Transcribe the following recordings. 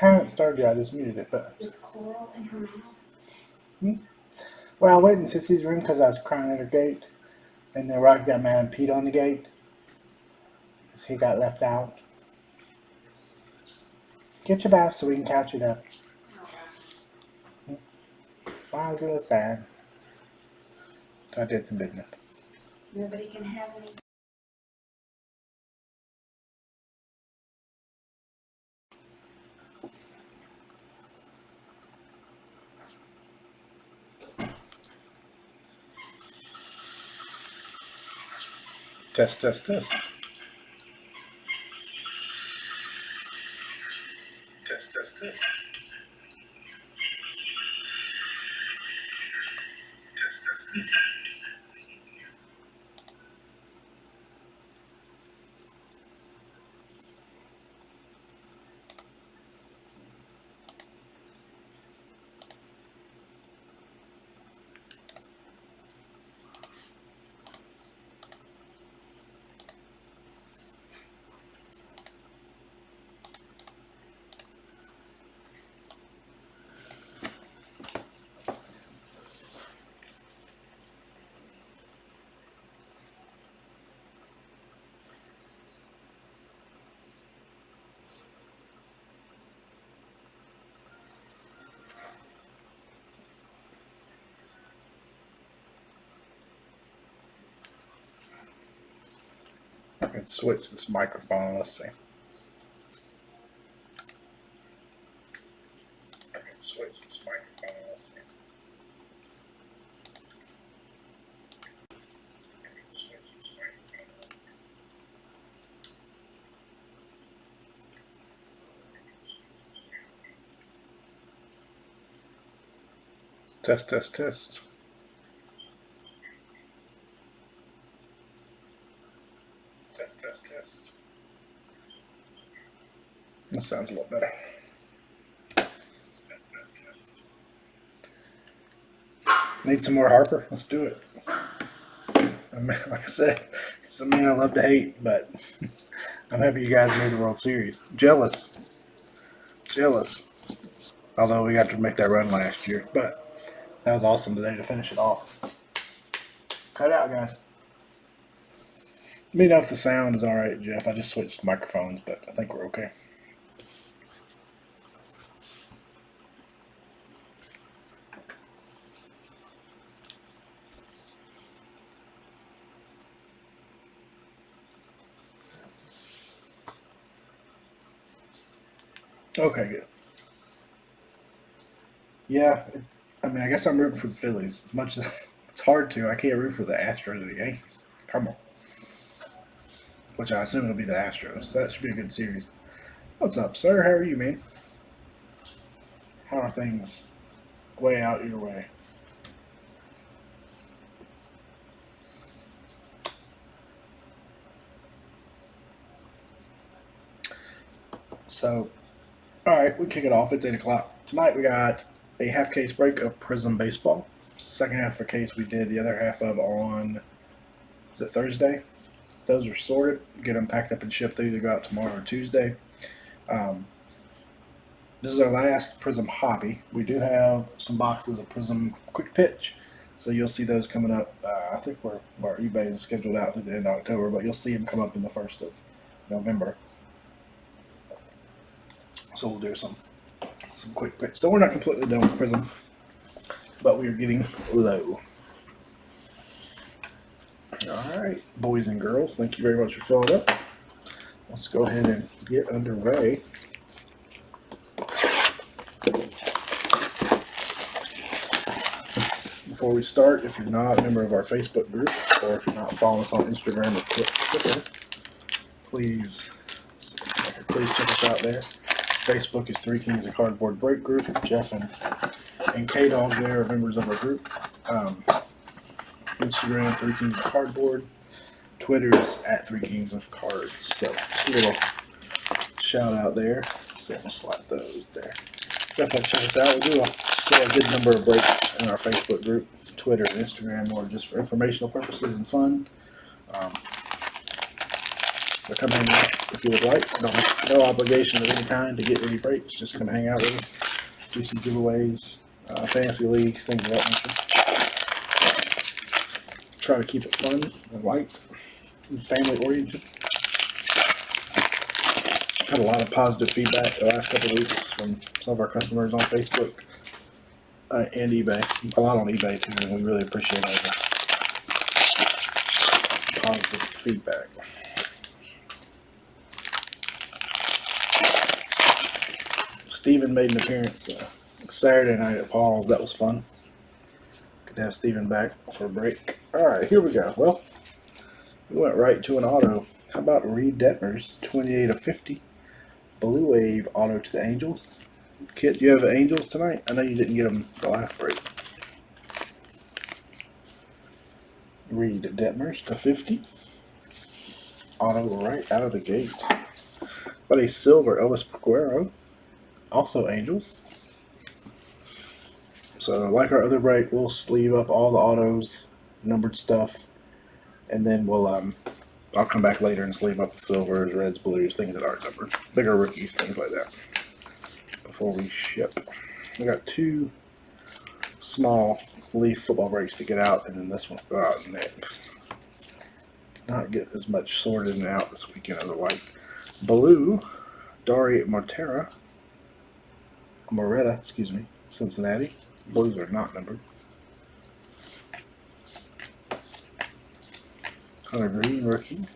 I haven't started yet. I just muted it, but. There's coral in her mouth. Well, I waited in Sissy's room because I was crying at her gate, and then Rocky got mad and peed on the gate. So he got left out. Get your bath so we can couch it up. Okay. Well, I was a little sad. So I did some business. Nobody can have any. Test, test, test. Test, test, test. Test, test, test. I can switch this microphone. Let's see. I can switch this microphone. Let's see. I can switch this microphone. Let's see. Test, test, test. Test, test, test. That sounds a lot better. Test, test, test. Need some more Harper? Let's do it. I mean, like I said, it's a man I love to hate, but I'm happy you guys made the World Series. Jealous. Jealous. Although we got to make that run last year, but that was awesome today to finish it off. Cut out, guys. Let me know if the sound is all right, Jeff. I just switched microphones, but I think we're okay. Okay, good. Yeah, I mean, I guess I'm rooting for the Phillies as much as it's hard to. I can't root for the Astros or the Yankees. Come on. Which I assume it'll be the Astros. So that should be a good series. What's up, sir? How are you, man? How are things way out your way? So, all right, we kick it off. It's 8 o'clock. Tonight we got a half case break of Prizm Baseball. Second half of a case we did the other half of on, is it Thursday? Those are sorted. Get them packed up and shipped. They either go out tomorrow or Tuesday. This is our last Prizm hobby. We do have some boxes of Prizm Quick Pitch, so you'll see those coming up. I think our eBay is scheduled out through the end of October, but you'll see them come up in the 1st of November. So we'll do some quick pitch. So we're not completely done with Prizm, but we are getting low. All right, boys and girls, thank you very much for filling up. Let's go ahead and get underway. Before we start, if you're not a member of our Facebook group, or if you're not following us on Instagram or Twitter, please check us out there. Facebook is Three Kings of Cardboard Break Group. Jeff and K-Dog there are members of our group. Instagram, Three Kings of Cardboard. Twitter's at Three Kings of Cards. So just a little shout out there. So I'm gonna slide those there. Definitely check us out. We do a good number of breaks in our Facebook group, Twitter, and Instagram, or just for informational purposes and fun. So come hang out if you would like. No obligation of any kind to get any breaks. Just come hang out with us. Do some giveaways, fantasy leagues, things of that nature. Try to keep it fun and light and family oriented. Had a lot of positive feedback the last couple of weeks from some of our customers on Facebook and eBay. A lot on eBay too, and we really appreciate all the positive feedback. Steven made an appearance Saturday night at Paul's. That was fun. Good to have Steven back for a break. Alright, here we go. Well, we went right to an auto. How about Reed Detmers, 28/50. Blue Wave auto to the Angels. Kit, do you have the Angels tonight? I know you didn't get them the last break. Reed Detmers /50. Auto right out of the gate. But a silver Elvis Peguero. Also Angels. So like our other break, we'll sleeve up all the autos, numbered stuff, and then we'll I'll come back later and sleeve up the silvers, reds, blues, things that aren't numbered. Bigger rookies, things like that. Before we ship. We got 2 small leaf football breaks to get out, and then this one will go out next. Did not get as much sorted and out this weekend as I like. Blue, Dari Moretta, Cincinnati. Blues are not numbered. Hunter Green rookie.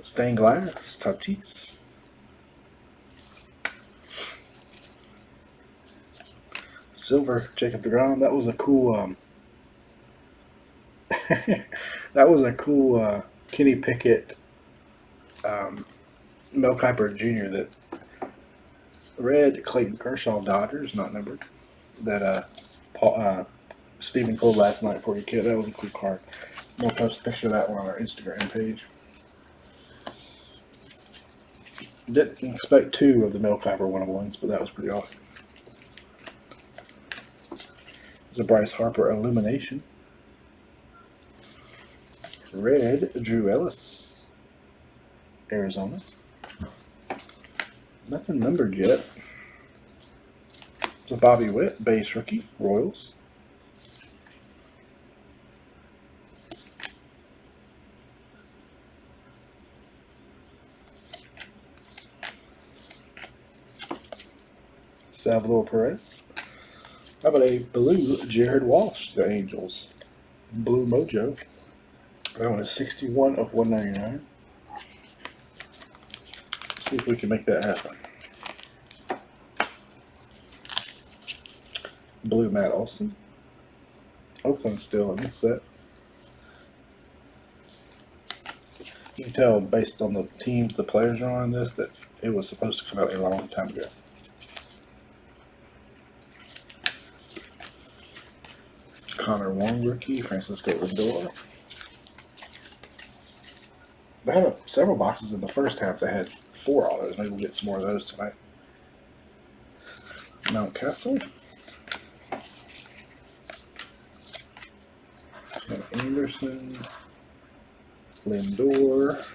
Stained glass, Tatis. Silver, Jacob deGrom. That was a cool that was a cool Kenny Pickett Mel Kiper Jr. that red Clayton Kershaw Dodgers, not numbered. That Stephen pulled last night for you, kid. That was a cool card. We'll post a picture of that one on our Instagram page. Didn't expect 2 of the Mel Kiper 101s, but that was pretty awesome. There's a Bryce Harper Illumination. Red Drew Ellis, Arizona. Nothing numbered yet. It's a Bobby Witt base rookie, Royals. Salvador Perez. How about a blue Jared Walsh to the Angels? Blue Mojo. That one is 61/199. See if we can make that happen. Blue Matt Olson. Oakland still in this set. You can tell based on the teams the players are on this that it was supposed to come out a long time ago. Connor Wong rookie, Francisco Lindor. They had several boxes in the first half that had 4 autos. Maybe we'll get some more of those tonight. Mountcastle. Tim Anderson. Lindor.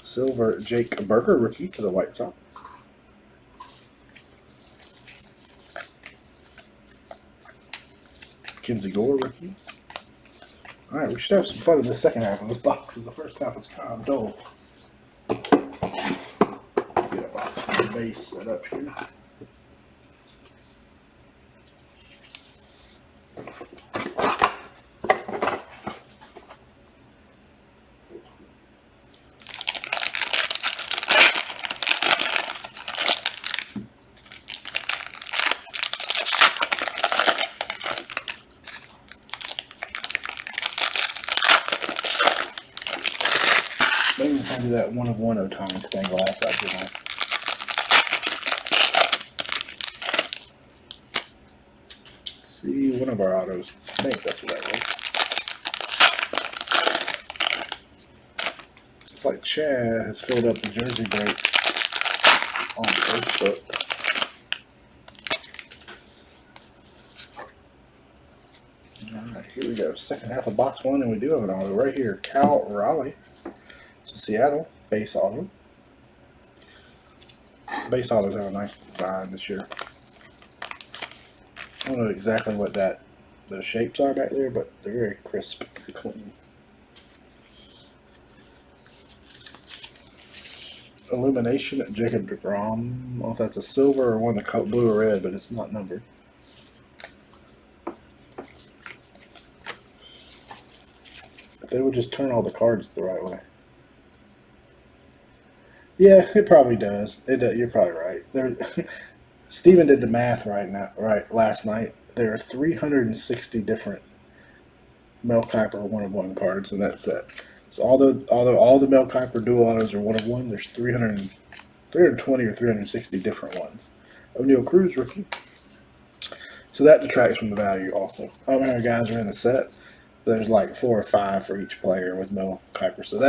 Silver Jake Burger rookie to the White Sox. Kinsey Gore rookie. Alright, we should have some fun in the second half of this box because the first half was kind of dull. Get a box from the base set up here. Maybe we can do that 1/1 Otani stained glass out tonight. Let's see, one of our autos. I think that's what that was. It's like Chad has filled up the jersey break on Facebook. Alright, here we go. Second half of box one, and we do have an auto right here. Cal Raleigh to Seattle. Base auto. Base autos have a nice design this year. I don't know exactly what those shapes are back there, but they're very crisp and clean. Illumination Jacob DeGrom. I don't know if that's a silver or one the blue or red, but it's not numbered. If they would just turn all the cards the right way. Yeah, it probably does. You're probably right. Steven did the math last night. There are 360 different Mel Kiper 1-of-1 cards in that set. So although all the Mel Kiper dual autos are 1-of-1, there's 320 or 360 different ones. O'Neal Cruz rookie. So that detracts from the value also. I don't know how many guys are in the set. There's like 4 or 5 for each player with Mel Kiper. So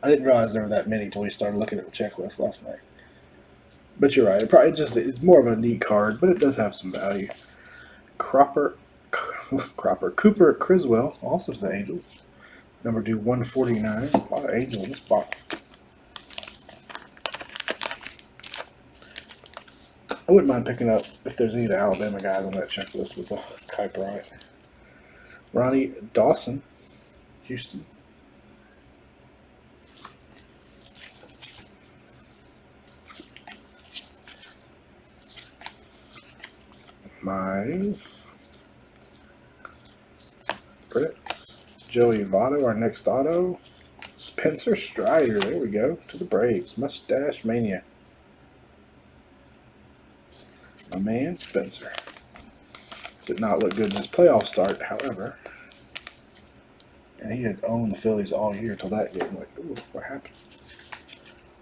I didn't realize there were that many until we started looking at the checklist last night. But you're right. It's more of a neat card, but it does have some value. Cooper Criswell, also to the Angels. Number 149. A lot of Angels in this box. I wouldn't mind picking up if there's any of the Alabama guys on that checklist with the Kiper on it. Ronnie Dawson, Houston. Mize. Brits. Joey Votto, our next auto. Spencer Strider, there we go, to the Braves. Mustache Mania. My man, Spencer. Did not look good in his playoff start, however. And he had owned the Phillies all year till that game. Like, ooh, what happened?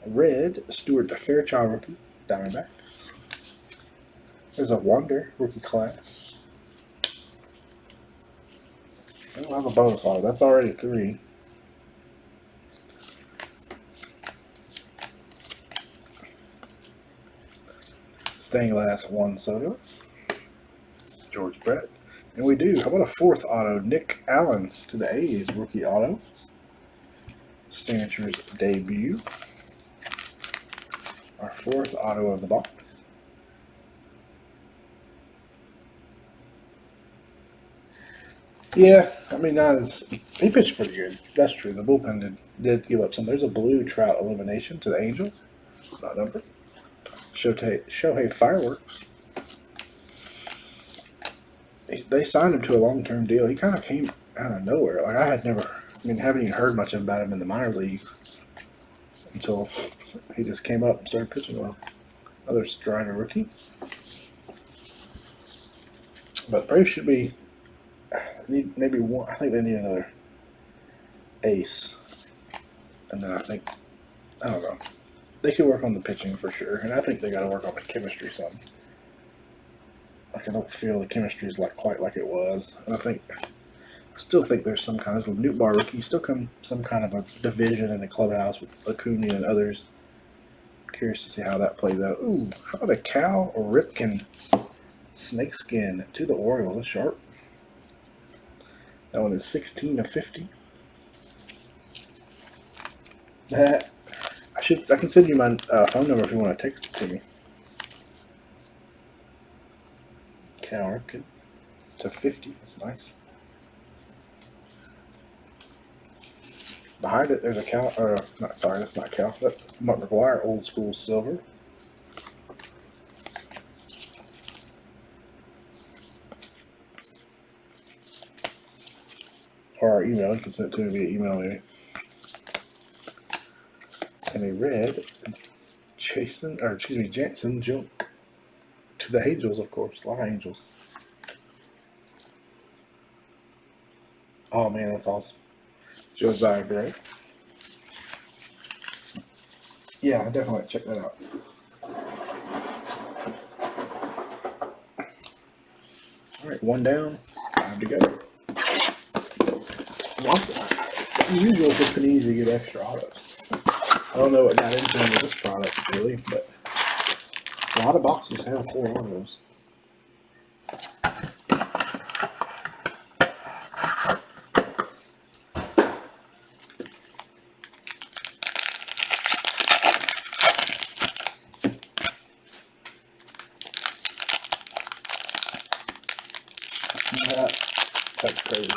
Red, Stuart Fairchild rookie, Diamondbacks. There's a Wonder rookie class. I don't have a bonus auto. That's already 3. Stained glass Juan Soto. George Brett. And we do. How about a 4th auto? Nick Allen to the A's rookie auto. Signatures debut. Our 4th auto of the box. Yeah, I mean, he pitched pretty good. That's true. The bullpen did give up some. There's a blue Trout elimination to the Angels. It's not numbered. Shohei Fireworks. They signed him to a long-term deal. He kind of came out of nowhere. Like haven't even heard much about him in the minor leagues until he just came up and started pitching well. Another Strider rookie. But Braves should be maybe one. I think they need another ace, and then I don't know. They could work on the pitching for sure, and I think they got to work on the chemistry some. Like I don't feel the chemistry is quite like it was, and I still think there's some kind of Newt Bar rookie, still some kind of a division in the clubhouse with Acuna and others. Curious to see how that plays out. Ooh, how about a Cal Ripken snakeskin to the Orioles? That's sharp. That one is 16/50. I can send you my phone number if you want to text it to me. Cal Ripken to 50. That's nice. Behind it, there's a Cal. That's not Cal. That's Mark McGwire, old school silver. Or our email. You can send it to me via email, maybe. And a red Jansen Junk to the Angels, of course. A lot of Angels. Oh man, that's awesome. Josiah Gray. Yeah, I definitely check that out. All right, 1 down, 5 to go. It's unusual for Panini to get extra autos. I don't know what got into them with this product, really, but a lot of boxes have 4 autos. That's crazy.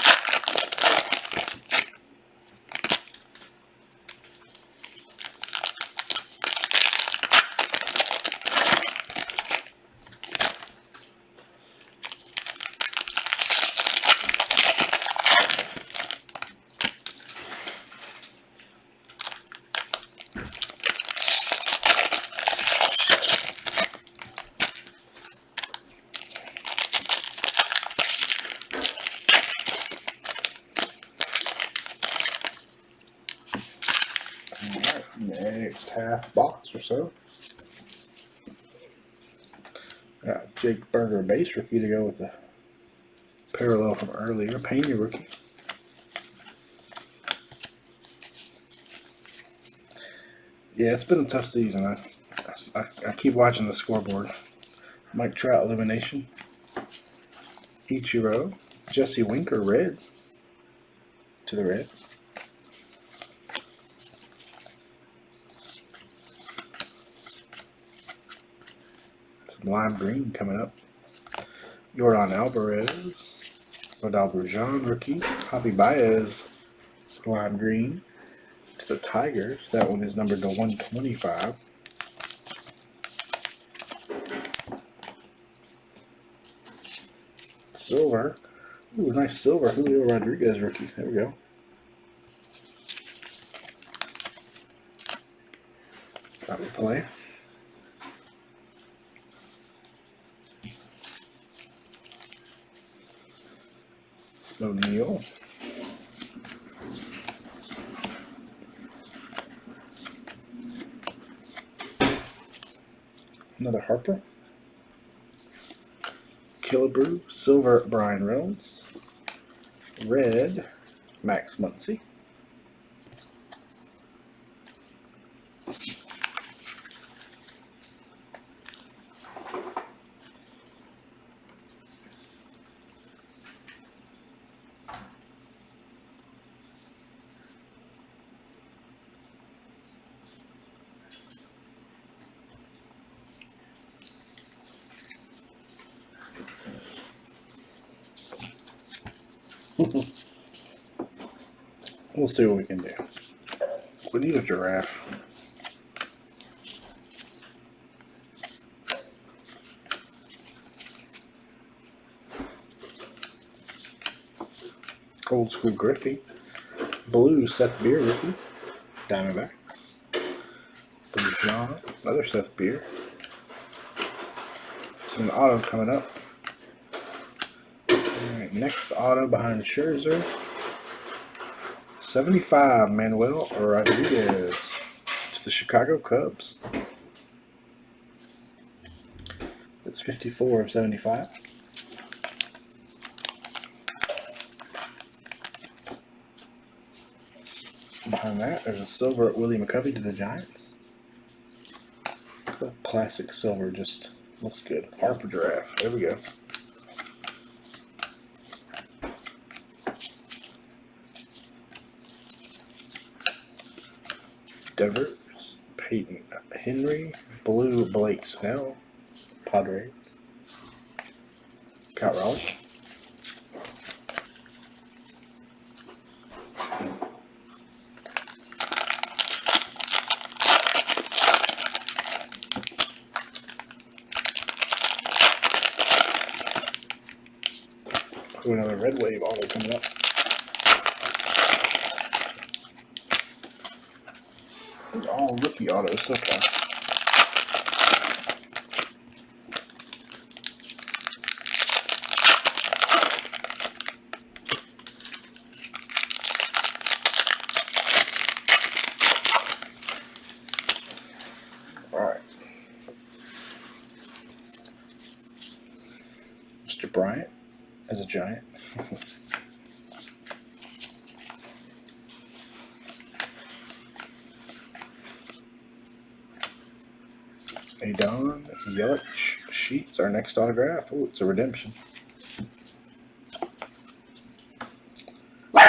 Alright, next half box or so. Got Jake Berger base rookie to go with the parallel from earlier. Panini rookie. Yeah, it's been a tough season. I keep watching the scoreboard. Mike Trout elimination. Ichiro. Jesse Winker red to the Reds. Some lime green coming up. Jordan Alvarez. Rodal Brujan rookie. Javi Baez lime green to the Tigers. That one is numbered to 125. Silver. Ooh, nice silver. Julio Rodriguez rookie. There we go. That will play. O'Neal. Another Harper. Killebrew. Silver Brian Reynolds. Red Max Muncy. We'll see what we can do. We need a giraffe. Old school Griffey. Blue Seth Beer rookie. Diamondbacks. Brujan. Another Seth Beer. So an auto coming up. Alright, next auto behind Scherzer. 75 Manuel Rodriguez to the Chicago Cubs. That's 54 of 75. Behind that, there's a silver Willie McCovey to the Giants. The classic silver just looks good. Harper giraffe. There we go. Devers, Peyton Henry, blue Blake Snell, Padres, Cal Raleigh. Another red wave auto coming up. These are all rookie autos so far. Alright. Mr. Bryant as a Giant. Adon Yelich Sheets, our next autograph. Oh, it's a redemption. Try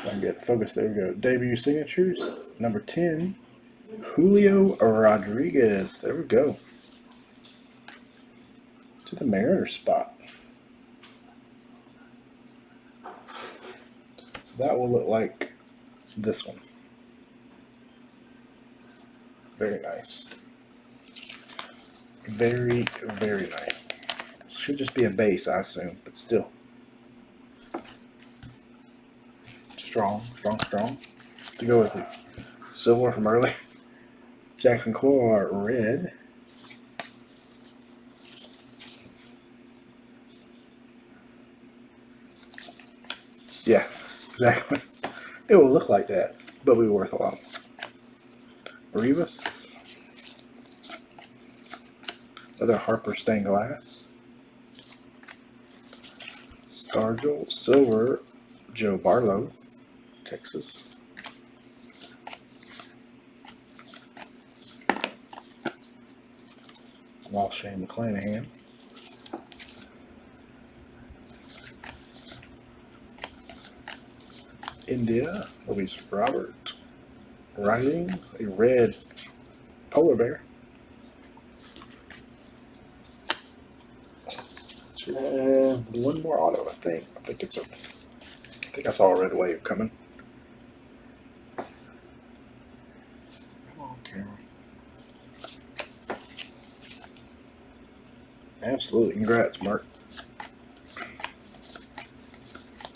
and get focused. There we go. Debut signatures. Number 10, Julio Rodriguez. There we go. To the Mariners spot. So that will look like this one. Very nice. Very, very nice. Should just be a base, I assume, but still. Strong, strong, strong. To go with it. Silver from early. Jackson Core red. Yeah, exactly. It will look like that, but we worth a lot. Rivas. Another Harper stained glass. Stargell silver. Joe Barlow, Texas. Shane McClanahan. India, Luis Robert. Riding a red polar bear. Should have one more auto, I think. I think I saw a red wave coming. Come on, camera. Absolutely. Congrats, Mark.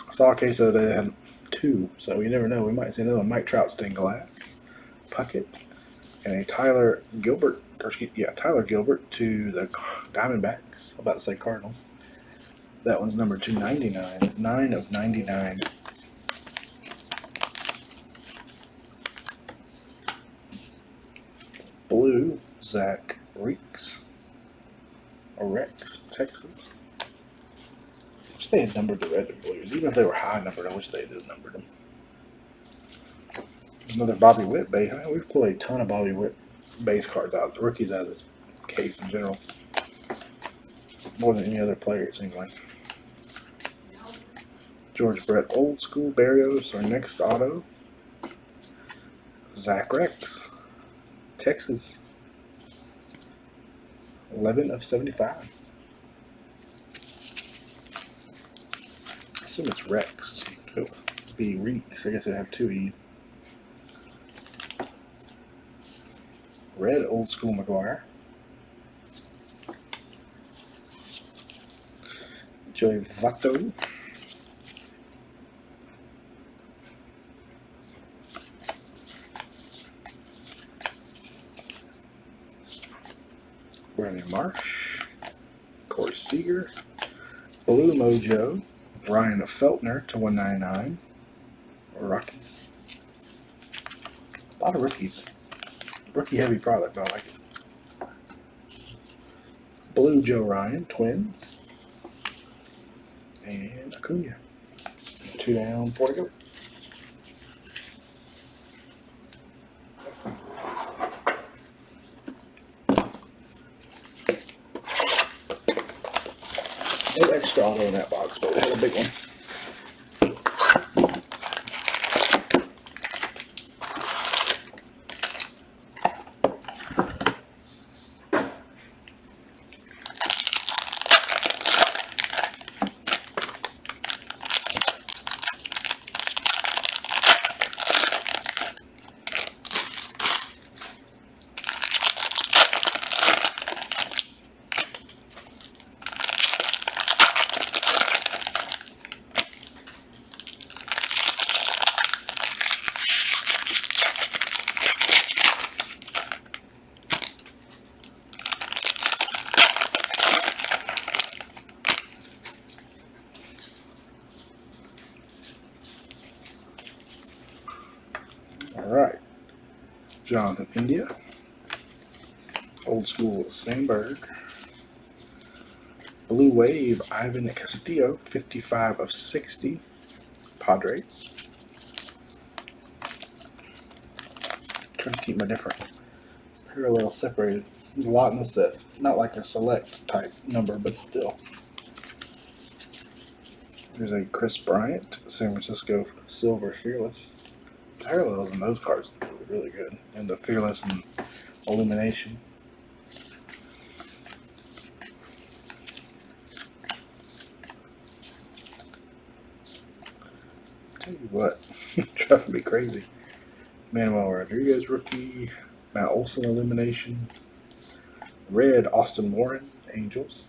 I saw a case the other day that had 2, so you never know. We might see another Mike Trout stained glass. Puckett. And a Tyler Gilbert to the Diamondbacks. I'm about to say Cardinals. That one's number 299. 9 of 99. Blue, Zach Reeks. Rex, Texas. I wish they had numbered the red and blues. Even if they were high numbered, I wish they had numbered them. Another Bobby Witt base. I mean, we've pulled a ton of Bobby Witt base cards out, the rookies out of this case in general. More than any other player, it seems like. George Brett, old school Barrios, our next auto. Zach Rex, Texas. 11 of 75. I assume it's Rex. It would be Reeks. I guess it'd have 2 E's. Red old school McGuire. Joey Votto. Brandon Marsh. Corey Seager. Blue Mojo. Ryan Feltner to 199. Rockies. A lot of rookies. Rookie heavy product, but I like it. Blue Joe Ryan, Twins. And Acuna. 2 down, 4 to go. No extra auto in that box, but we had a big one. Alright. Jonathan India. Old school Sandberg. Blue Wave Ivan Castillo. 55 of 60. Padres. Trying to keep my different parallel separated. There's a lot in this set. Not like a select type number, but still. There's a Chris Bryant, San Francisco Silver Fearless. Parallels in those cards really good. And the Fearless and Illumination. Tell you what, driving me crazy. Manuel Rodriguez rookie, Matt Olson Illumination, red Austin Warren Angels,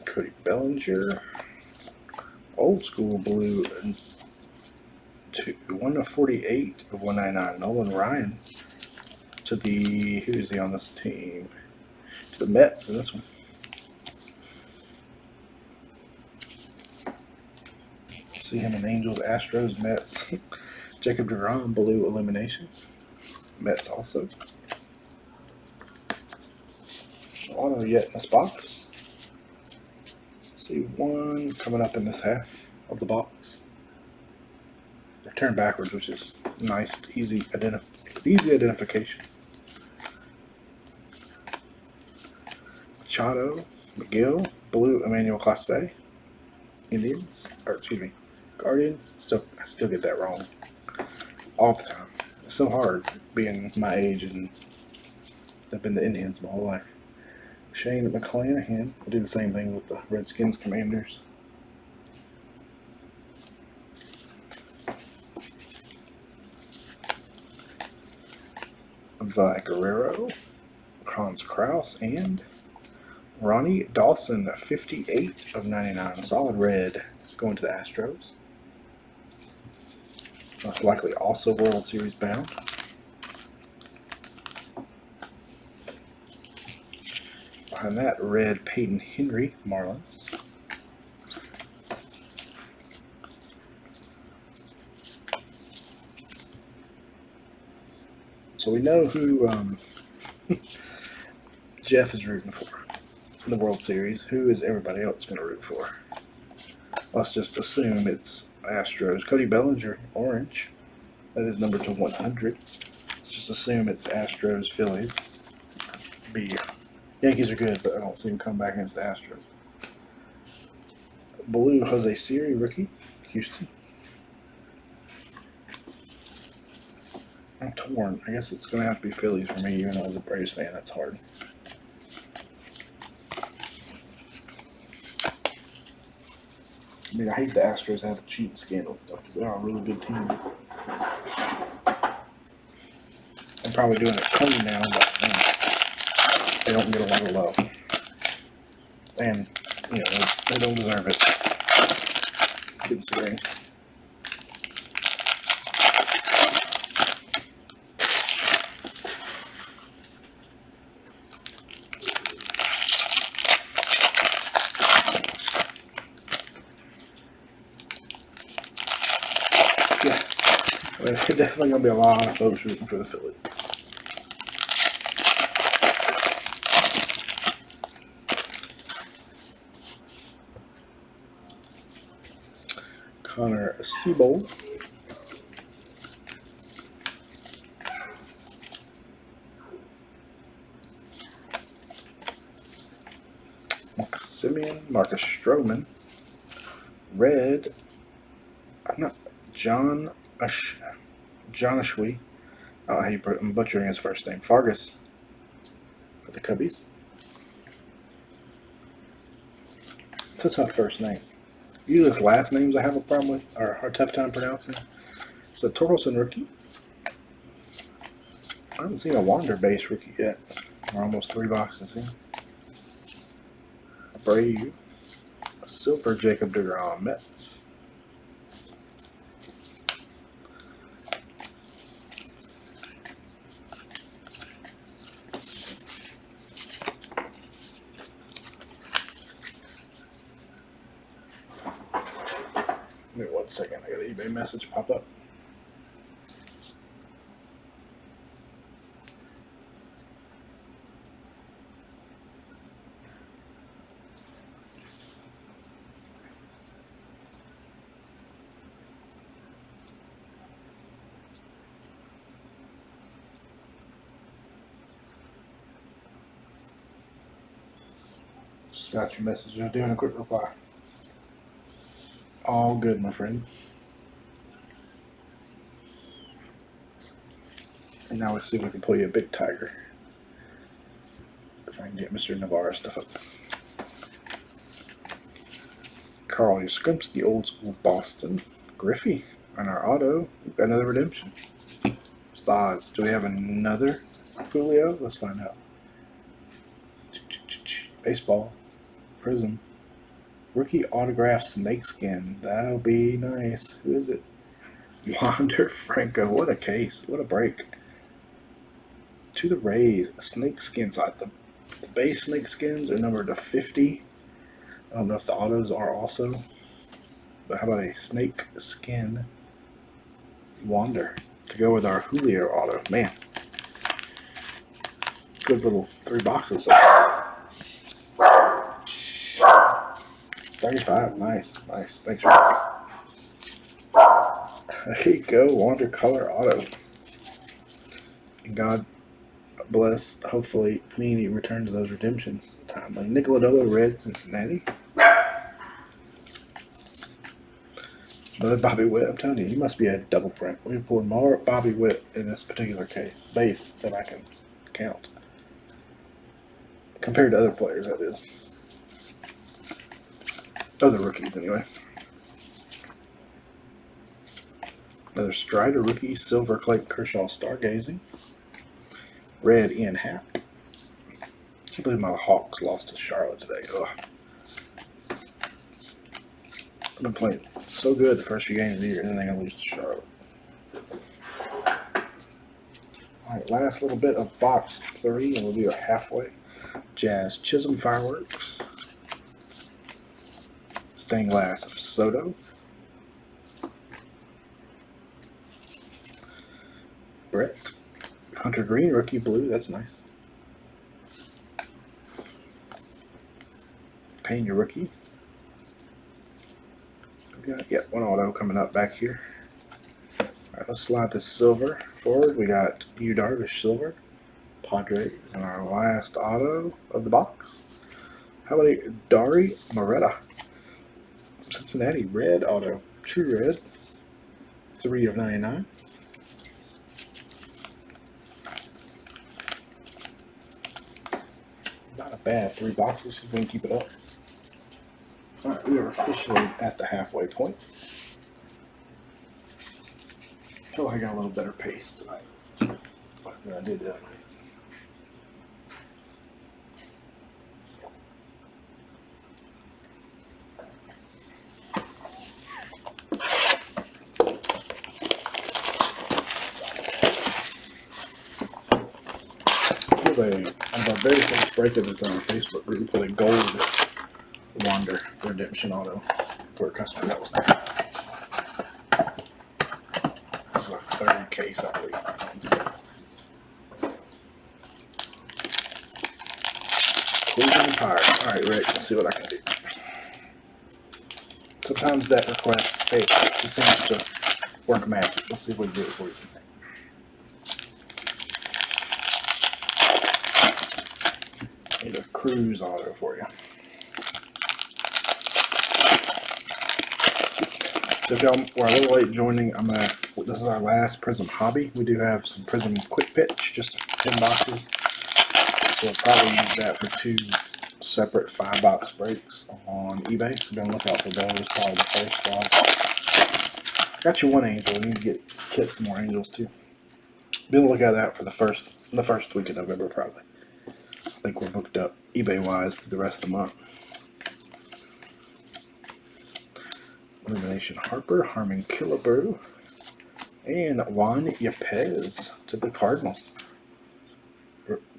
Cody Bellinger, old school blue, 1/48 of 199. Nolan Ryan to the, who is he on this team? To the Mets in this one. See him in Angels, Astros, Mets. Jacob DeGrom, blue Illumination. Mets also. Auto yet in this box. See one coming up in this half of the box. They're turned backwards, which is nice, easy identification. Machado, McGill, blue Emmanuel Clase, Indians, or excuse me, Guardians. I still get that wrong all the time. It's so hard being my age and I've been the Indians my whole life. Shane McClanahan will do the same thing with the Redskins Commanders. Vi Guerrero, Hans Kraus, and Ronnie Dawson, 58 of 99. Solid red going to the Astros. Most likely also World Series bound. Behind that, red Peyton Henry, Marlins. So we know who Jeff is rooting for in the World Series. Who is everybody else going to root for? Let's just assume it's Astros. Cody Bellinger, orange. That is number to 100. Let's just assume it's Astros, Phillies. Yankees are good, but I don't see them come back against the Astros. Blue Jose Siri, rookie, Houston. I'm torn. I guess it's going to have to be Phillies for me, even though as a Braves fan, that's hard. I mean, I hate the Astros have the cheating scandal and stuff because they're a really good team. I'm probably doing it clean now, but they don't get a lot of love. And, you know, they don't deserve it. Considering. There's definitely going to be a lot of folks rooting for the Phillies. Connor Siebold. Marcus Simeon, Marcus Stroman. Red. John Ashwi. I don't know how you put it. I'm butchering his first name. Fargas for the Cubbies. It's a tough first name. Usually it's last names I have a problem with, or a tough time pronouncing. So Torkelson rookie. I haven't seen a Wander base rookie yet. We're almost 3 boxes in. A Brave. A silver Jacob DeGrom, Mets. Give me 1 second. I got an eBay message pop up. Just got your message. Just doing a quick reply. All good, my friend. And now let's see if we can pull you a big tiger. If I can get Mr. Navarro stuff up. Carl Yastrzemski, old school Boston. Griffey on our auto. We've got another redemption. What's the odds? Do we have another Julio? Let's find out. Baseball. Prizm. Rookie autograph snakeskin. That'll be nice. Who is it? Wander Franco. What a case. What a break. To the Rays. Snakeskin. So the base snakeskins are numbered to 50. I don't know if the autos are also. But how about a snake skin Wander to go with our Julio auto? Man. Good little 3 boxes. 35. Nice. Nice. Thanks, Ricky. There you go. Wander color auto. And God bless. Hopefully, Panini returns those redemptions timely. Nicoladolo red Cincinnati. Another Bobby Witt. I'm telling you, you must be a double print. We've pulled more Bobby Witt in this particular base than I can count. Compared to other players, that is. Other rookies, anyway. Another Strider rookie, silver Clayton Kershaw stargazing. Red Ian Happ. I can't believe my Hawks lost to Charlotte today. Ugh. I've been playing so good the first few games of the year, and then they're going to lose to Charlotte. Alright, last little bit of box 3, and we'll be halfway. Jazz Chisholm Fireworks. Stained glass of Soto. Brett. Hunter Green, rookie blue. That's nice. Pena rookie. We got, one auto coming up back here. All right, let's slide this silver forward. We got Yu Darvish silver. Padres in our last auto of the box. How about a Dari Moreta? Cincinnati red auto. True red. 3 of 99. Not a bad 3 boxes if we can keep it up. Alright, we are officially at the halfway point. I feel like I got a little better pace tonight than I did that night. On our very first break of this on our Facebook group, we put a gold Wander redemption auto for a customer that was there. This is our 3rd case, I believe. Cleveland Pirates. Alright, Rick, let's see what I can do. Sometimes that request, hey, it seems to work magic. Let's see if we can do it for you. Need a cruise auto for you. So if y'all were a little late joining, this is our last Prizm hobby. We do have some Prizm quick pitch, just 10 boxes. So we'll probably use that for 2 separate 5-box breaks on eBay. So be on the lookout for those. Probably the first one. Got you 1 angel. We need to get some more angels too. Be on the lookout for that for the first week of November probably. I think we're booked up eBay-wise through the rest of the month. Elimination Harper, Harmon Killebrew, and Juan Yepez to the Cardinals.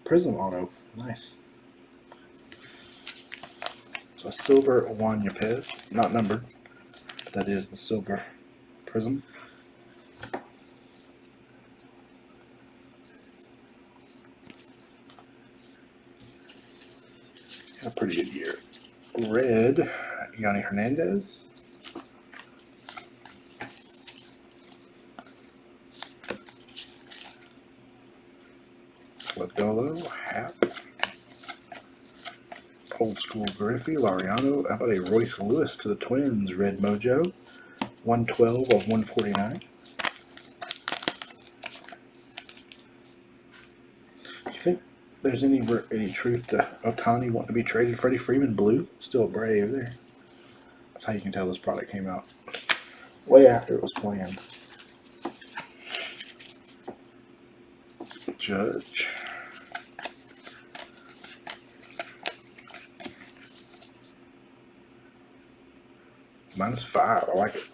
Prizm auto. Nice. So a silver Juan Yepez. Not numbered, but that is the silver Prizm. Had a pretty good year. Red, Yanni Hernandez. Lodolo, Happ. Old School Griffey, Laureano. How about a Royce Lewis to the Twins, Red Mojo, 112 of 149. Do you think there's any truth to Ohtani wanting to be traded? Freddie Freeman, blue, still brave there. That's how you can tell this product came out way after it was planned. Judge. -5. I like it.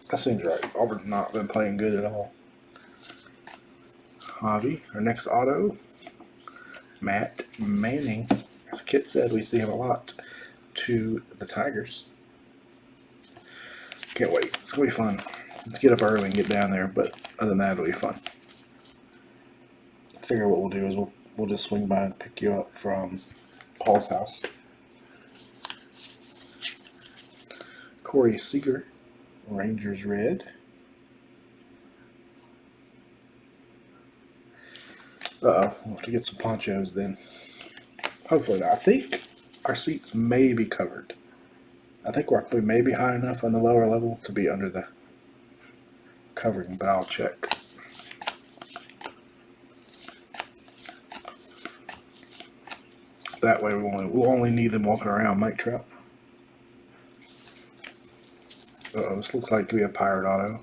That seems right. Auburn's not been playing good at all. Javi, our next auto. Matt Manning. As Kit said, we see him a lot. To the Tigers. Can't wait. It's going to be fun. Let's get up early and get down there, but other than that, it'll be fun. I figure what we'll do is we'll just swing by and pick you up from Paul's house. Corey Seager, Rangers red. Uh-oh, we'll have to get some ponchos then. Hopefully not. I think our seats may be covered. I think we may be high enough on the lower level to be under the covering, but I'll check. That way we'll only need them walking around. Mike Trout. Uh-oh, this looks like to be a Pirate auto.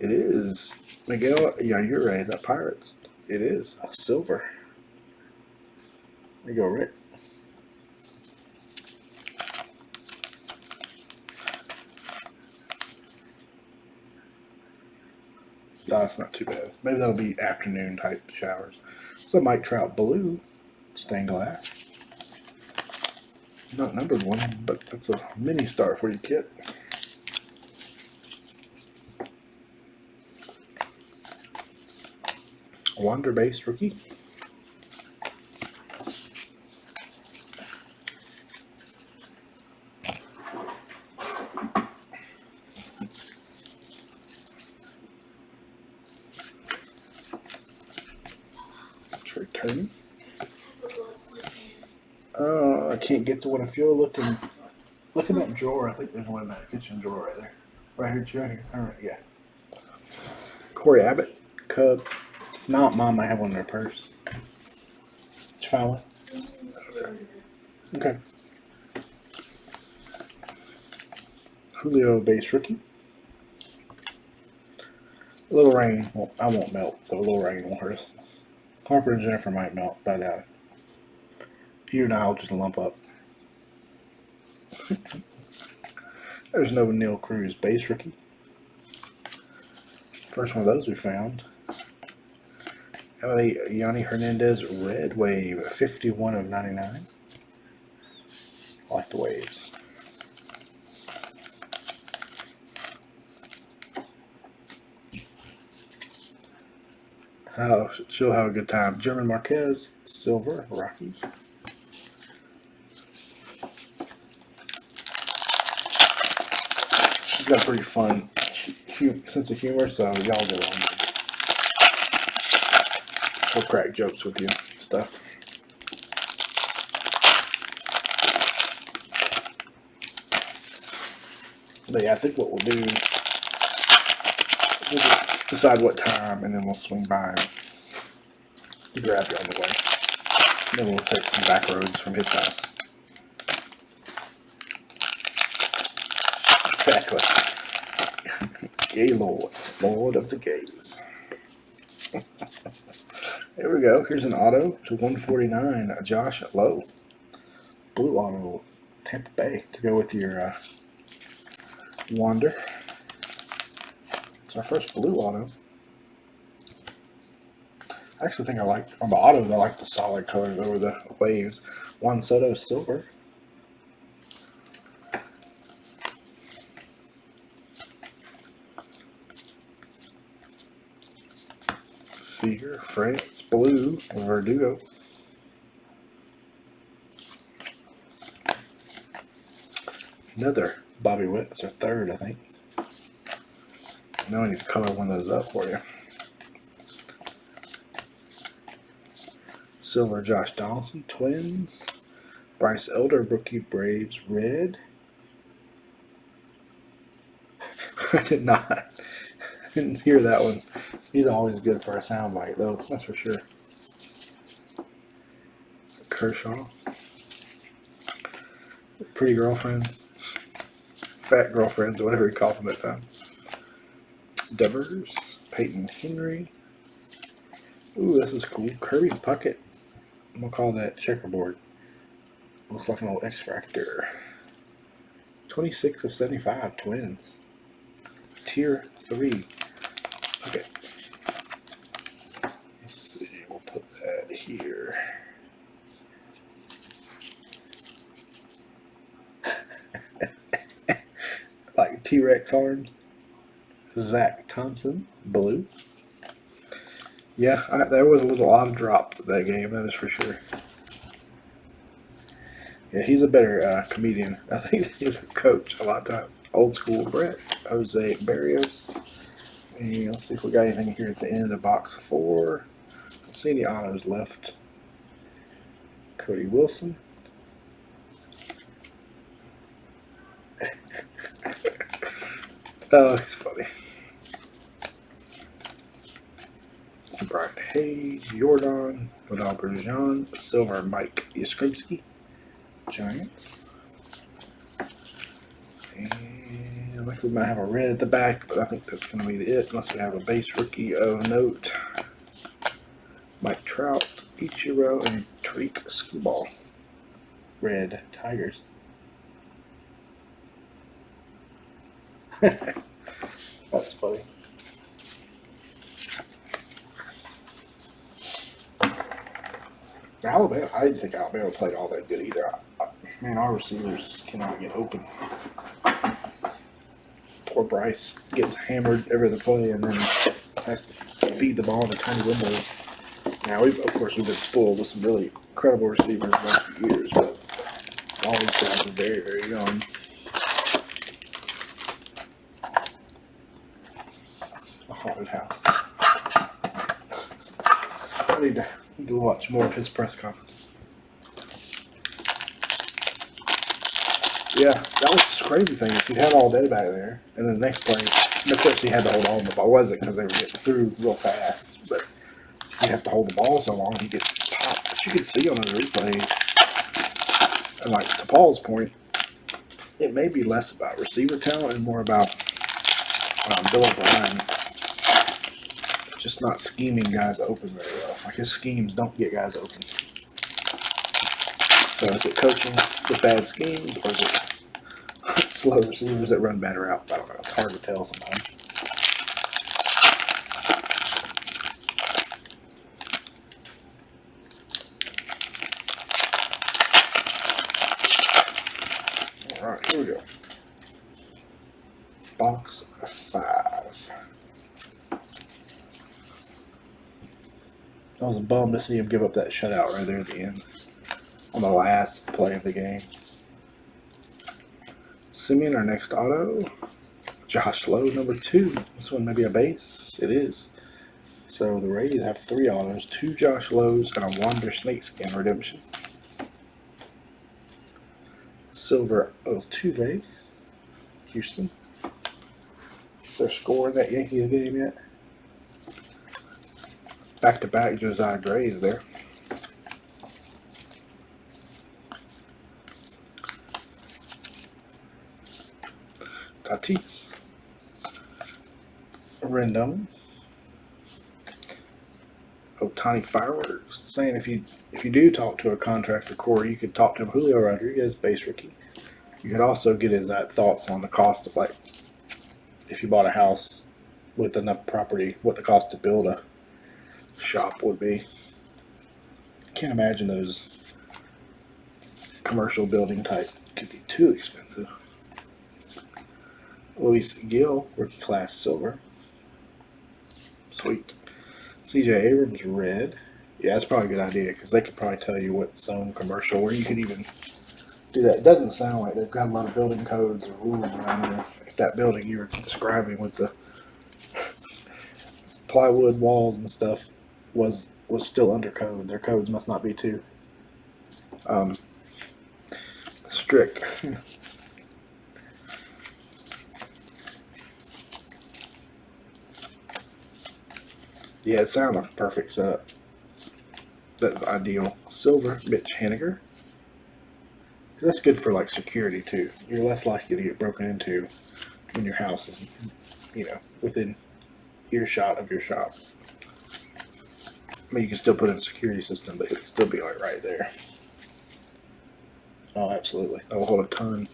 It is. Miguel, yeah, you're right. That Pirates. It is a silver. There you go, Rick. No, it's not too bad. Maybe that'll be afternoon type showers. So Mike Trout blue, stained glass. Not numbered one, but that's a mini star for you, Kit. Wander base rookie. Trey Turner. I can't get to one. If you're looking in that drawer, I think there's one in that kitchen drawer right there. Right here. All right, yeah. Corey Abbott, Cubs. If not, Mom might have one in her purse. Did you find one? Okay. Julio base rookie. A little rain. Well, I won't melt, so a little rain won't hurt us. Harper and Jennifer might melt, but I doubt it. You and I will just lump up. There's no Neil Cruz base rookie. First one of those we found. How about a Yanni Hernandez red wave, 51 of 99. I like the waves. Oh, she'll have a good time. German Marquez, silver, Rockies. She's got a pretty fun sense of humor, so y'all get along. We'll crack jokes with you and stuff. But yeah, I think what we'll do, we'll just decide what time, and then we'll swing by and grab you on the way. Then we'll take some back roads from his house. Exactly. Gaylord, Lord of the Gays. There we go. Here's an auto to 149. Josh Lowe. Blue auto, Tampa Bay, to go with your Wander. It's our first blue auto. I actually think I like, on the autos, I like the solid colors over the waves. Juan Soto silver. Seager, France, blue, Verdugo. Another Bobby Witt. That's our third, I think. Now I need to color one of those up for you. Silver, Josh Donaldson, Twins. Bryce Elder, rookie Braves, red. I did not. Didn't hear that one. He's always good for a soundbite, though. That's for sure. Kershaw. Pretty girlfriends. Fat girlfriends, or whatever he called them at that time. Devers. Peyton Henry. Ooh, this is cool. Kirby Puckett. I'm going to call that checkerboard. Looks like an old X-Factor. 26 of 75, Twins. Tier 3. Okay. Let's see. We'll put that here. Like T-Rex arms. Zach Thompson, blue. Yeah, there was a lot of drops at that game, that is for sure. Yeah, he's a better comedian. I think he's a coach a lot of time. Old school Brett, Jose Barrios. And let's see if we got anything here at the end of box 4. Let's see any autos left. Cody Wilson. Oh, he's funny. Brian Hayes, Jordan, Vidal Bergeron, Silver Mike Yastrzemski, Giants. And I think we might have a red at the back, but I think that's going to be it, unless we have a base rookie of note. Mike Trout, Ichiro, and Tariq Skubal. Red Tigers. That's funny. Alabama, I didn't think Alabama played all that good either. Man, our receivers just cannot get open. Poor Bryce gets hammered every other play and then has to feed the ball in a tiny window. Now, of course, we've been spoiled with some really incredible receivers the last few years, but all these guys are very, very young. A haunted house. I need to watch more of his press conferences. Yeah, that was the crazy thing is he had all day back there, and then the next play, and of course he had to hold on to the ball. It wasn't because they were getting through real fast, but you have to hold the ball so long he gets popped. But you can see on those replays, and like to Paul's point, it may be less about receiver talent and more about Bill O'Brien just not scheming guys open very well. Like his schemes don't get guys open. So is it coaching with bad schemes, or is it slow receivers that run bad routes? I don't know. It's hard to tell sometimes. All right, here we go. Box 5. I was bummed to see him give up that shutout right there at the end on the last play of the game. Simeon, our next auto. Josh Lowe, number 2. This one may be a base. It is. So the Rays have 3 autos, 2 Josh Lowe's, and a Wander Snakeskin redemption. Silver Altuve, Houston. They're scoring that Yankees game yet? Back-to-back Josiah Grays there. Tatis. Rendon. Otani Fireworks. Saying if you do talk to a contractor, Corey, you could talk to him. Julio Rodriguez, base rookie. You could also get his thoughts on the cost of, like, if you bought a house with enough property, what the cost to build a shop would be. I can't imagine those commercial building type could be too expensive. Luis Gill, rookie class silver. Sweet. CJ Abrams red. Yeah, that's probably a good idea because they could probably tell you what zone commercial, where you could even do that. It doesn't sound like they've got a lot of building codes or rules around there. If that building you were describing with the plywood walls and stuff was still under code, their codes must not be too strict. Yeah, it sounds like a perfect setup. That's ideal. Silver, Mitch Haniger. That's good for like security too. You're less likely to get broken into when your house is, within earshot of your shop. I mean, you can still put in a security system, but it'll still be like right there. Oh, absolutely. That will hold a ton.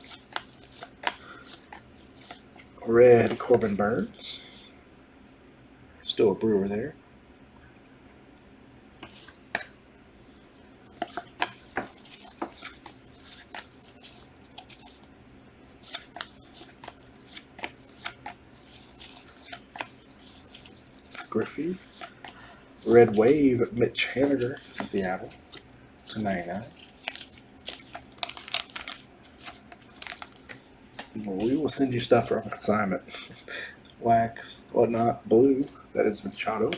Red Corbin Burns. Still a Brewer there. Griffey. Red Wave, Mitch Haniger, Seattle, /99. We will send you stuff from consignment. Wax, whatnot, blue, that is Machado.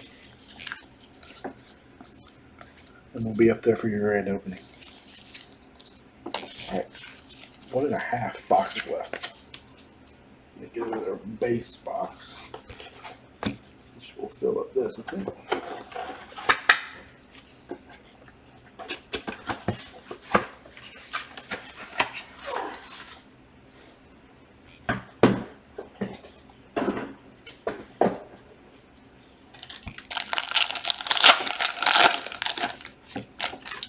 And we'll be up there for your grand opening. Alright, 1.5 boxes left. Let me get another base box. Which will fill up this, I think.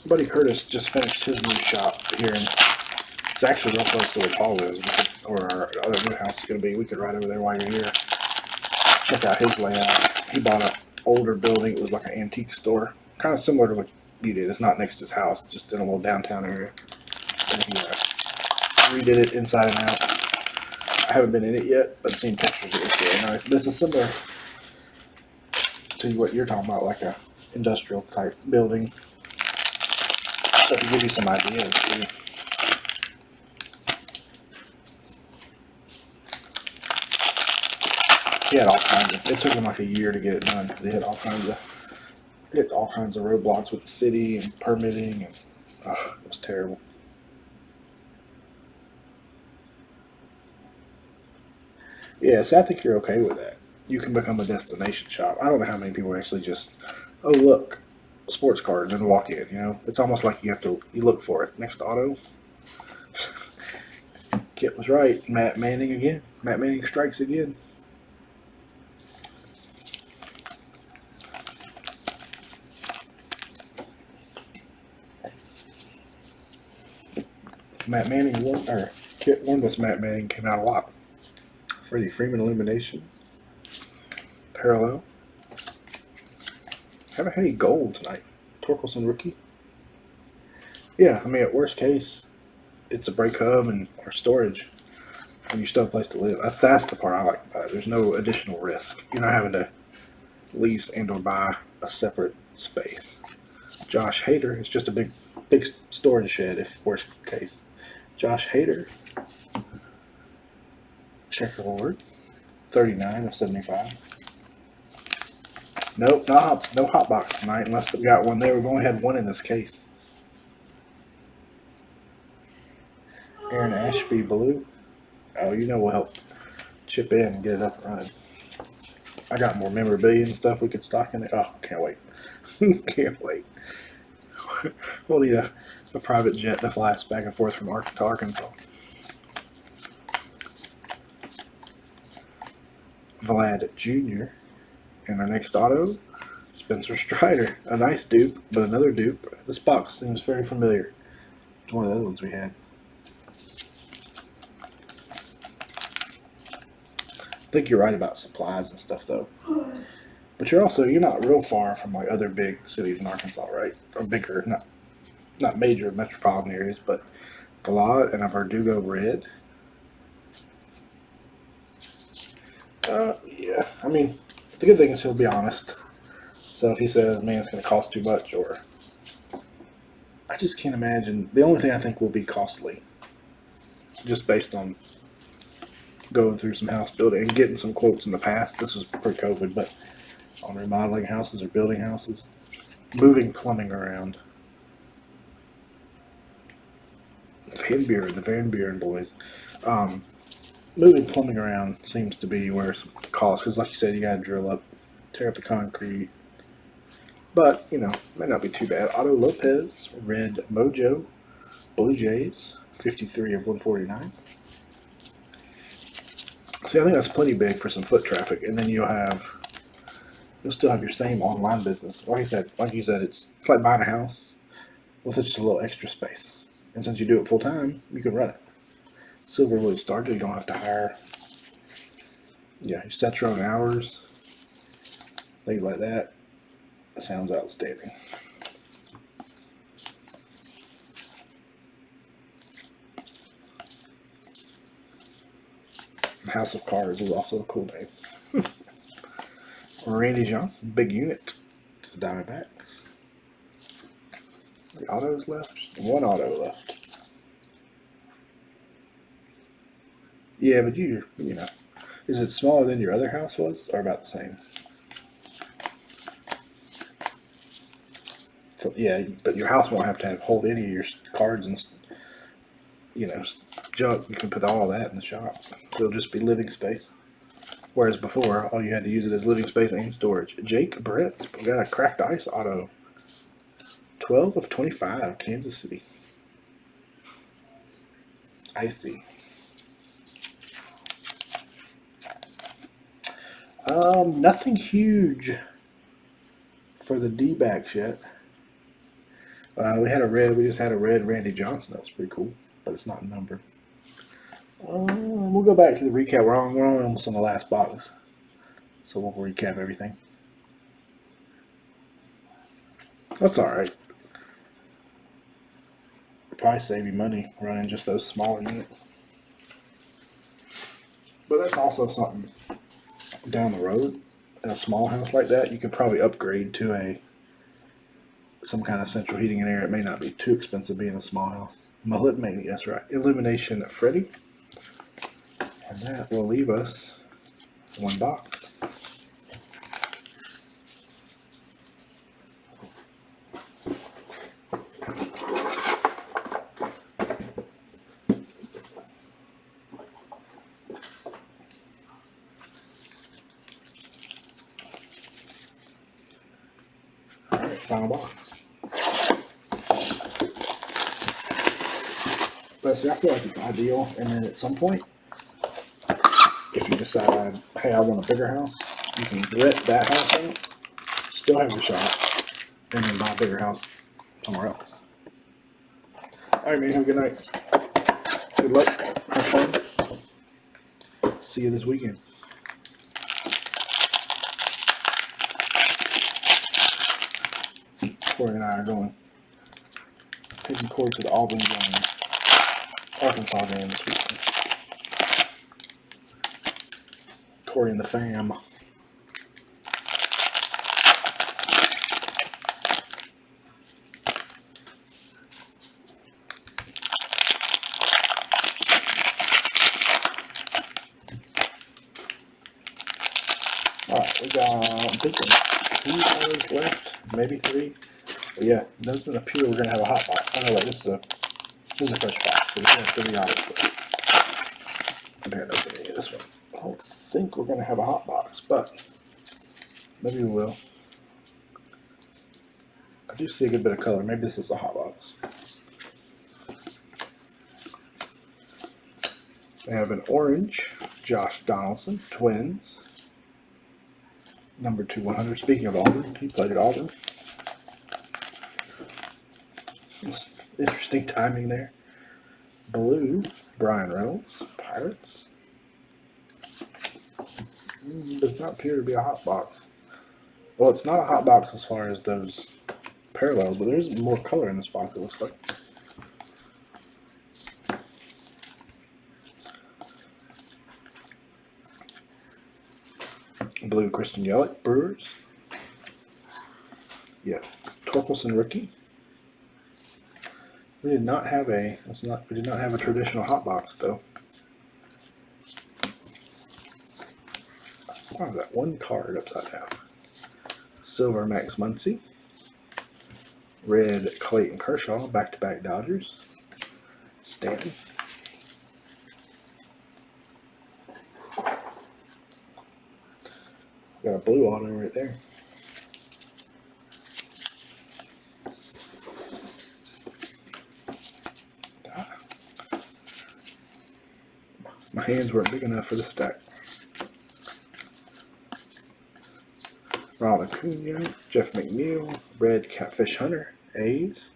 Buddy Curtis just finished his new shop here, and it's actually real close to where Paul lives, or our other new house is going to be. We could ride over there while you're here. Check out his layout. He bought an older building. It was like an antique store, kind of similar to what you did. It's not next to his house, just in a little downtown area. And he redid it inside and out. I haven't been in it yet, but seen pictures. It looks really nice. But it's a similar to what you're talking about, like a industrial type building. So to give you some ideas, too. He had all kinds of. It took him like a year to get it done because he had all kinds of roadblocks with the city and permitting, and it was terrible. Yeah, so I think you're okay with that. You can become a destination shop. I don't know how many people actually just, oh look, sports cards, and walk in. It's almost like you look for it. Next auto. Kit was right. Matt Manning again. Matt Manning strikes again. Matt Manning won, or Kit won with Matt Manning came out a lot. Freddie Freeman Illumination. Parallel. Haven't had any gold tonight. Torkelson rookie. Yeah, I mean, at worst case, it's a break hub or storage, and you still have a place to live. That's the part I like about it. There's no additional risk. You're not having to lease and or buy a separate space. Josh Hader is just a big storage shed, if worst case. Josh Hader. Checkerboard. 39 of 75. Nope, no hot box tonight unless they got one there. We've only had one in this case. Aaron Ashby blue. Oh, we'll help chip in and get it up and running. I got more memorabilia and stuff we could stock in there. Oh, can't wait. Can't wait. We'll need a private jet to fly us back and forth from to Arkansas. Vlad Jr. And our next auto, Spencer Strider. A nice dupe, but another dupe. This box seems very familiar to one of the other ones we had. I think you're right about supplies and stuff, though. But you're not real far from like other big cities in Arkansas, right? Or bigger, not major metropolitan areas, but Vlad and a Verdugo red. Yeah, I mean, the good thing is he'll be honest. So if he says, man, it's going to cost too much, or I just can't imagine. The only thing I think will be costly, just based on going through some house building and getting some quotes in the past. This was pre-COVID, but on remodeling houses or building houses, moving plumbing around. The Van Buren boys. Moving plumbing around seems to be where some cost, because like you said, you got to drill up, tear up the concrete. But, you know, might not be too bad. Otto Lopez, red Mojo, Blue Jays, 53 of 149. See, I think that's plenty big for some foot traffic, and then you'll still have your same online business. Like you said, it's like buying a house with just a little extra space. And since you do it full time, you can run it. Silver Wood starter, you don't have to hire. Yeah, you set your own hours, things like that. That sounds outstanding. House of Cards is also a cool name. Randy Johnson, big unit to the Diamondbacks. The autos left? One auto left. Yeah, but you know, is it smaller than your other house was, or about the same? So, yeah, but your house won't have to hold any of your cards and, you know, junk. You can put all that in the shop, so it'll just be living space. Whereas before, all you had to use it as living space and storage. Jake Brett, we got a cracked ice auto. 12 of 25, Kansas City. Icy. Nothing huge for the D-backs yet. We just had a red Randy Johnson. That was pretty cool, but it's not numbered. We'll go back to the recap. We're almost on the last box, so we'll recap everything. That's all right. Probably save you money running just those smaller units. But that's also something down the road. In a small house like that, you could probably upgrade to some kind of central heating and air. It may not be too expensive being a small house. Maybe that's right. Illumination Freddy. And that will leave us one box. Alright, final box. But see, I feel like it's ideal, and then at some point, if you decide, hey, I want a bigger house, you can rent that house out, still have your shop, and then buy a bigger house somewhere else. Alright, man, have a good night. Good luck. Have fun. See you this weekend. Corey and I are taking Corey to the Auburn game, Arkansas game this weekend. Corey and the fam. Alright, we got, I'm thinking, 2 colors left, maybe 3. But yeah, it doesn't appear we're going to have a hot box. Oh no, wait, this is a fresh box, so this one's going to be honest. I haven't opened any of this one. I don't think we're going to have a hot box, but maybe we will. I do see a good bit of color. Maybe this is a hot box. We have an orange, Josh Donaldson, Twins. Number 2/100. Speaking of Auburn, he played at Auburn. Interesting timing there. Blue, Brian Reynolds, Pirates. Does not appear to be a hot box. Well, it's not a hot box as far as those parallels, but there's more color in this box, it looks like. Blue, Christian Yelich, Brewers. Yeah, Torkelson rookie. We did not have a traditional hot box though. Why is that one card upside down? Silver Max Muncy. Red Clayton Kershaw, back-to-back Dodgers. Stanton. Got a blue auto right there. My hands weren't big enough for the stack. Ronald Acuna, Jeff McNeil, Red Catfish Hunter, A's.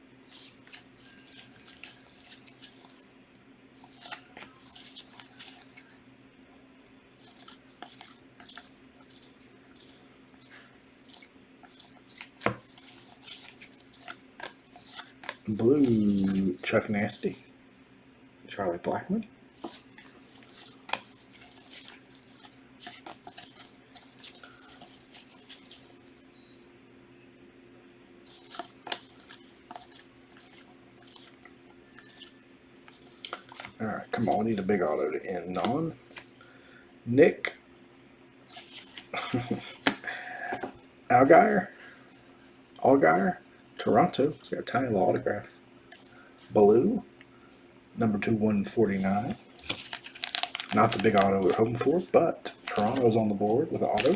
Blue Chuck Nasty, Charlie Blackmon. All right, come on, we need a big auto to end on. Nick Allgaier, Toronto. It's got a tiny little autograph. Blue, number 2/149. Not the big auto we're hoping for, but Toronto's on the board with an auto.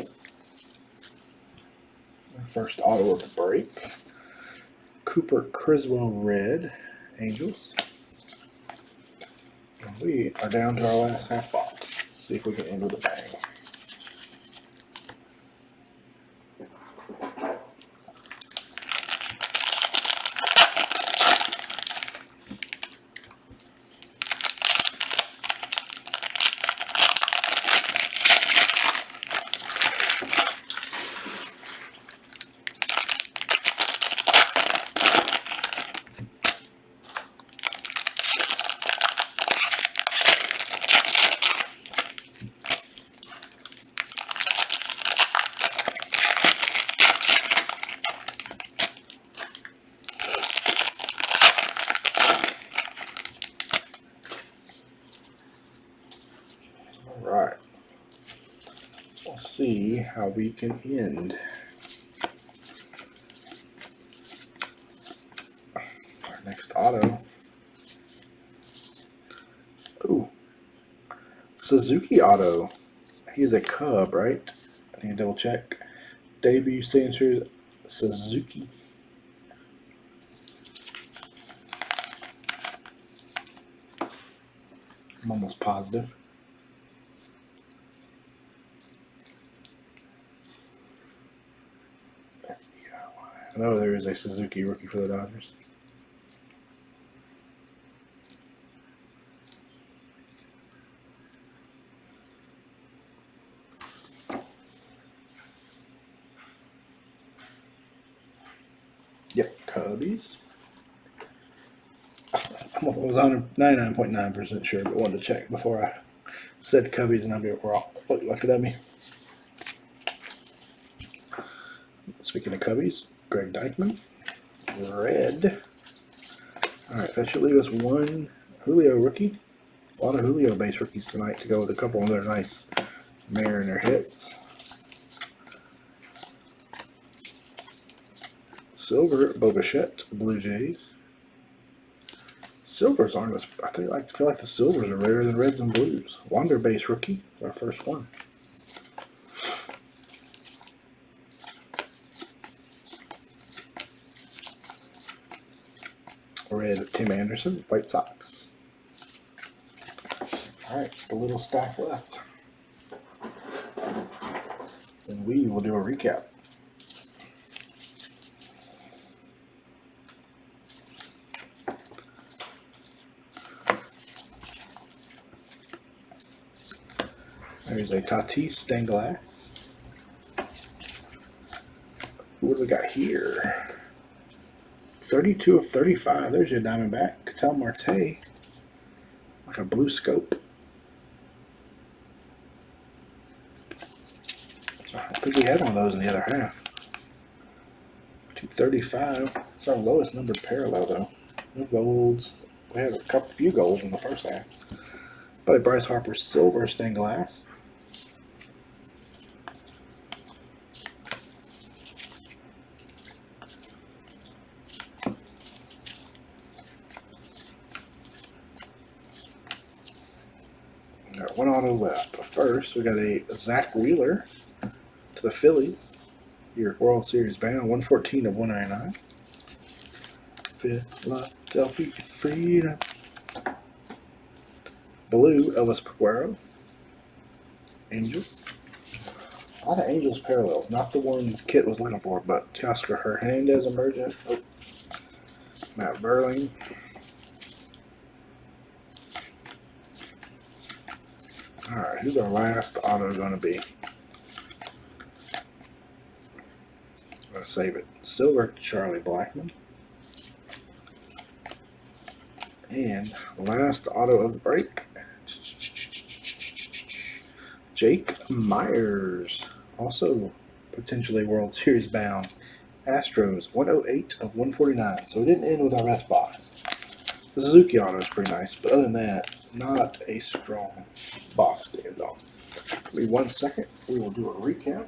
First auto of the break. Cooper Criswell Red, Angels. And we are down to our last half box. Let's see if we can end with a bang. All right. Let's see how we can end. Our next auto. Ooh. Suzuki auto. He's a Cub, right? I need to double check. Debut signature Suzuki. I'm almost positive. I know there is a Suzuki rookie for the Dodgers. Yep, Cubbies. I was 99.9% sure, but wanted to check before I said Cubbies, and I'd be wrong. Look at me. Speaking of Cubbies, Greg Deichmann, red. All right, that should leave us one Julio rookie. A lot of Julio base rookies tonight to go with a couple of other nice Mariner hits. Silver, Bobichette, Blue Jays. Silvers aren't as, I feel like the silvers are rarer than reds and blues. Wander base rookie, our first one. Red, Tim Anderson, White Sox. All right, just a little stack left. And we will do a recap. There's a Tatis stained glass. What do we got here? 32 of 35. There's your Diamondback. Ketel Marte. Like a blue scope. I think we had one of those in the other half. 235. It's our lowest numbered parallel, though. No golds. We had a few golds in the first half. But Bryce Harper silver stained glass. Got one auto left. But first, we got a Zach Wheeler to the Phillies. Your World Series bound, 114 of 199. Philadelphia Freedom. Blue, Elvis Peguero. Angels. A lot of Angels parallels. Not the ones Kit was looking for, but Teoscar Hernandez emergent. Oh. Matt Burling. Alright, who's our last auto going to be? I'm going to save it. Silver, Charlie Blackmon. And last auto of the break, Jake Myers. Also potentially World Series bound. Astros, 108 of 149. So we didn't end with our best box. The Suzuki auto is pretty nice, but other than that, not a strong box to end on. Give me 1 second. We will do a recap.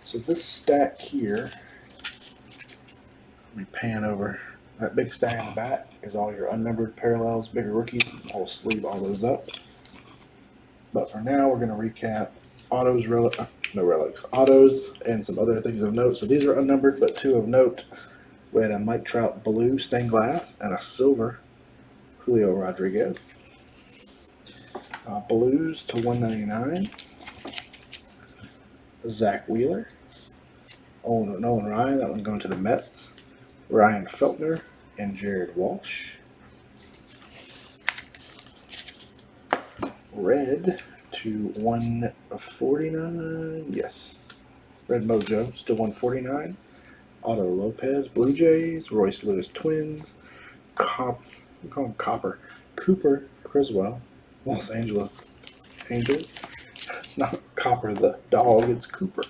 So this stack here, let me pan over. That big stack in the back is all your unnumbered parallels, bigger rookies. I'll sleeve all those up. But for now, we're going to recap autos, relics, autos, and some other things of note. So these are unnumbered, but 2 of note. We had a Mike Trout blue stained glass and a silver Julio Rodriguez. Blues to 199. Zach Wheeler. Nolan Ryan, that one going to the Mets. Ryan Feltner and Jared Walsh. Red to 149. Yes. Red Mojo to 149. Otto Lopez, Blue Jays. Royce Lewis, Twins. We call him Copper. Cooper Criswell, Los Angeles Angels. It's not Copper the dog, it's Cooper.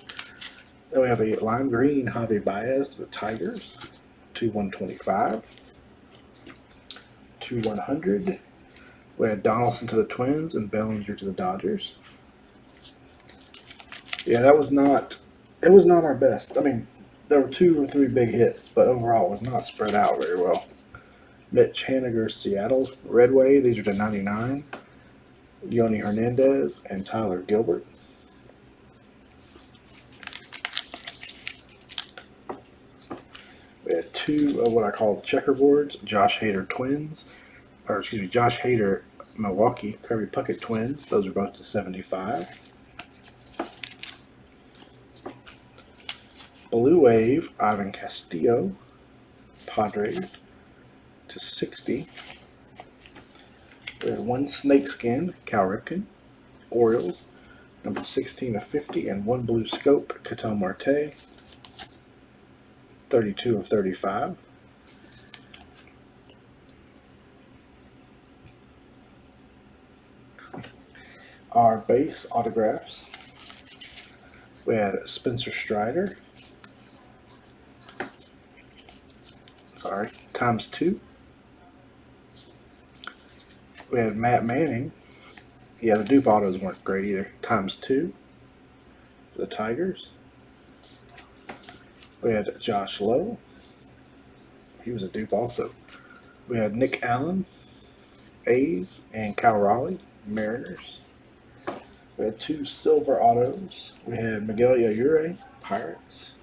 Then we have a lime green Javi Baez to the Tigers. To 125. To 100. We had Donaldson to the Twins and Bellinger to the Dodgers. Yeah, it was not our best. I mean, there were 2 or 3 big hits, but overall it was not spread out very well. Mitch Haniger, Seattle Red Wave, these are to 99. Yoni Hernandez and Tyler Gilbert. We had 2 of what I call the checkerboards. Josh Hader Twins, Josh Hader Milwaukee Kirby Puckett Twins. Those are both to 75. Blue Wave Ivan Castillo Padres to 60. We had 1 snakeskin Cal Ripken Orioles, number 16 of 50, and 1 blue scope Ketel Marte, 32 of 35. Our base autographs, we had Spencer Strider, times 2. We had Matt Manning. Yeah, the dupe autos weren't great either. Times 2 for the Tigers. We had Josh Lowe. He was a dupe also. We had Nick Allen, A's, and Cal Raleigh, Mariners. We had 2 silver autos. We had Miguel Yajure, Pirates,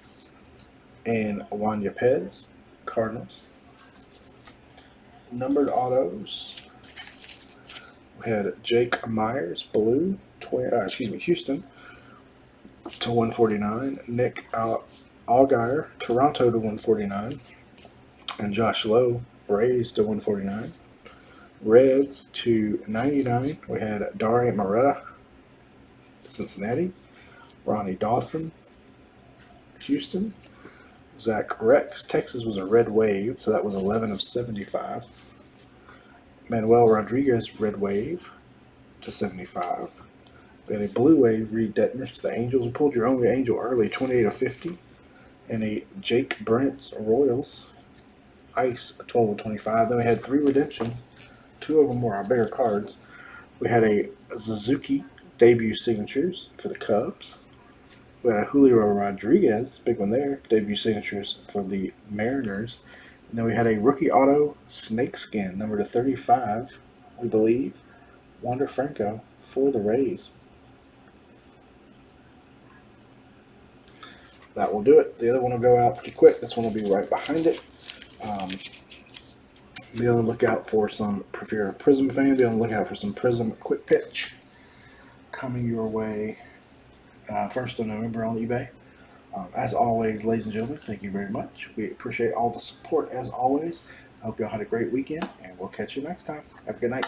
and Juan Yepez, Cardinals. Numbered autos. We had Jake Myers, blue, Houston, to 149. Nick Allgaier, Toronto, to 149. And Josh Lowe, Rays, to 149. Reds to 99. We had Dario Moreta, Cincinnati. Ronnie Dawson, Houston. Zach Rex, Texas was a red wave, so that was 11 of 75. Manuel Rodriguez, red wave to 75. We had a blue wave, Reed Detmers to the Angels. We pulled your only Angel early, 28 of 50. And a Jake Brent's Royals, Ice, 12 of 25. Then we had 3 redemptions. 2 of them were our bigger cards. We had a Suzuki debut signatures for the Cubs. We had a Julio Rodriguez, big one there, debut signatures for the Mariners. And then we had a rookie auto snakeskin, number to 35, we believe, Wander Franco for the Rays. That will do it. The other one will go out pretty quick. This one will be right behind it. Be on the lookout for some, if you're a Prizm fan, be on the lookout for some Prizm quick pitch coming your way 1st of November on eBay. As always, ladies and gentlemen, thank you very much. We appreciate all the support as always. I hope y'all had a great weekend, and we'll catch you next time. Have a good night.